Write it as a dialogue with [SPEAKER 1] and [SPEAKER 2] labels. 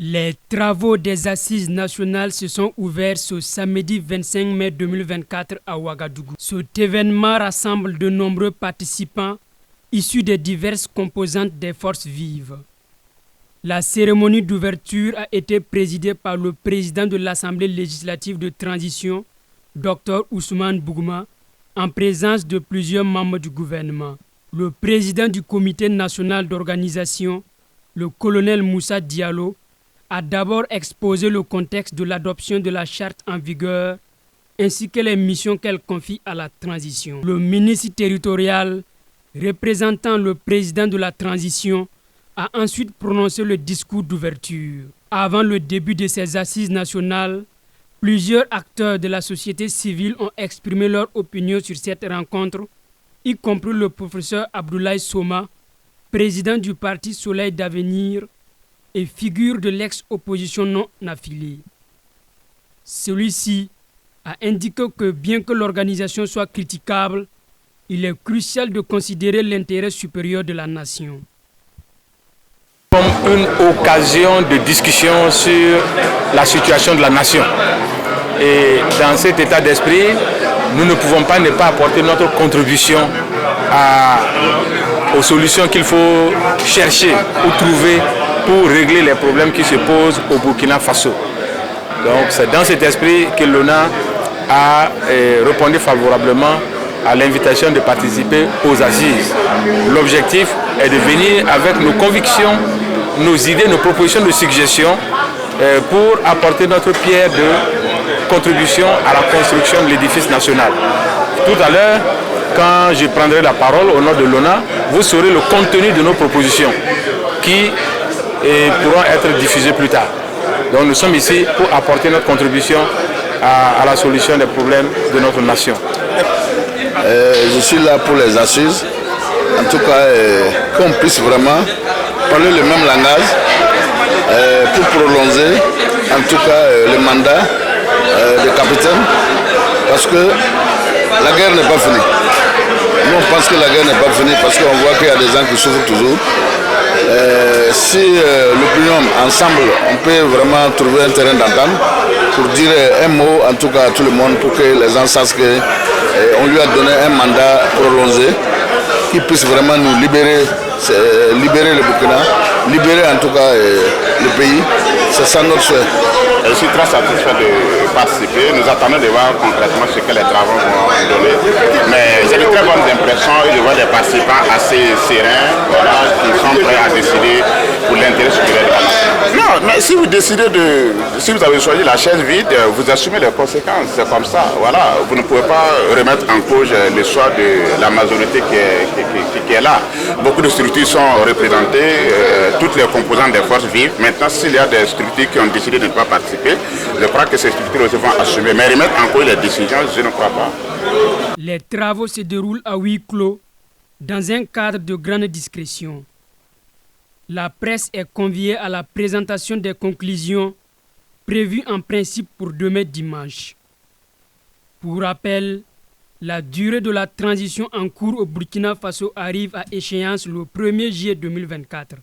[SPEAKER 1] Les travaux des Assises nationales se sont ouverts ce samedi 25 mai 2024 à Ouagadougou. Cet événement rassemble de nombreux participants issus des diverses composantes des forces vives. La cérémonie d'ouverture a été présidée par le président de l'Assemblée législative de transition, Dr Ousmane Bougouma, en présence de plusieurs membres du gouvernement. Le président du comité national d'organisation, le colonel Moussa Diallo, a d'abord exposé le contexte de l'adoption de la charte en vigueur ainsi que les missions qu'elle confie à la transition. Le ministre territorial, représentant le président de la transition, a ensuite prononcé le discours d'ouverture. Avant le début de ces assises nationales, plusieurs acteurs de la société civile ont exprimé leur opinion sur cette rencontre, y compris le professeur Abdoulaye Soma, président du parti Soleil d'Avenir et figure de l'ex-opposition non affiliée. Celui-ci a indiqué que bien que l'organisation soit critiquable, il est crucial de considérer l'intérêt supérieur de la nation.
[SPEAKER 2] Comme une occasion de discussion sur la situation de la nation. Et dans cet état d'esprit, nous ne pouvons pas ne pas apporter notre contribution aux solutions qu'il faut chercher ou trouver pour régler les problèmes qui se posent au Burkina Faso. Donc c'est dans cet esprit que l'ONA a répondu favorablement à l'invitation de participer aux assises. L'objectif est de venir avec nos convictions, nos idées, nos propositions de suggestions pour apporter notre pierre de contribution à la construction de l'édifice national. Tout à l'heure, quand je prendrai la parole au nom de l'ONA, vous saurez le contenu de nos propositions qui pourront être diffusées plus tard. Donc nous sommes ici pour apporter notre contribution à la solution des problèmes de notre nation.
[SPEAKER 3] Je suis là pour les assises, en tout cas qu'on puisse vraiment parler le même langage pour prolonger en tout cas le mandat des capitaines, parce que la guerre n'est pas finie. Nous on pense que la guerre n'est pas finie parce qu'on voit qu'il y a des gens qui souffrent toujours. Si l'opinion ensemble, on peut vraiment trouver un terrain d'entente pour dire un mot en tout cas à tout le monde pour que les gens sachent qu'on lui a donné un mandat prolongé qui puisse vraiment nous libérer le Burkina, libérer en tout cas le pays. C'est ça notre souhait.
[SPEAKER 4] Je suis très satisfait de participer. Nous attendons de voir concrètement ce que les travaux vont donner. Mais j'ai de très bonnes impressions et de voir des participants assez sereins, voilà, qui sont prêts à décider pour l'intérêt supérieur de la nation. Non, mais si vous décidez si vous avez choisi la chaise vide, vous assumez les conséquences. C'est comme ça. Voilà. Vous ne pouvez pas remettre en cause le choix de la majorité qui est là. Beaucoup de structures sont représentées, toutes les composantes des forces vives. Maintenant, s'il y a des structures qui ont décidé de ne pas participer, je crois que ces structures aussi vont assumer. Mais remettre en cause les décisions, je ne crois pas.
[SPEAKER 1] Les travaux se déroulent à huis clos, dans un cadre de grande discrétion. La presse est conviée à la présentation des conclusions prévues en principe pour demain dimanche. Pour rappel, la durée de la transition en cours au Burkina Faso arrive à échéance le 1er juillet 2024.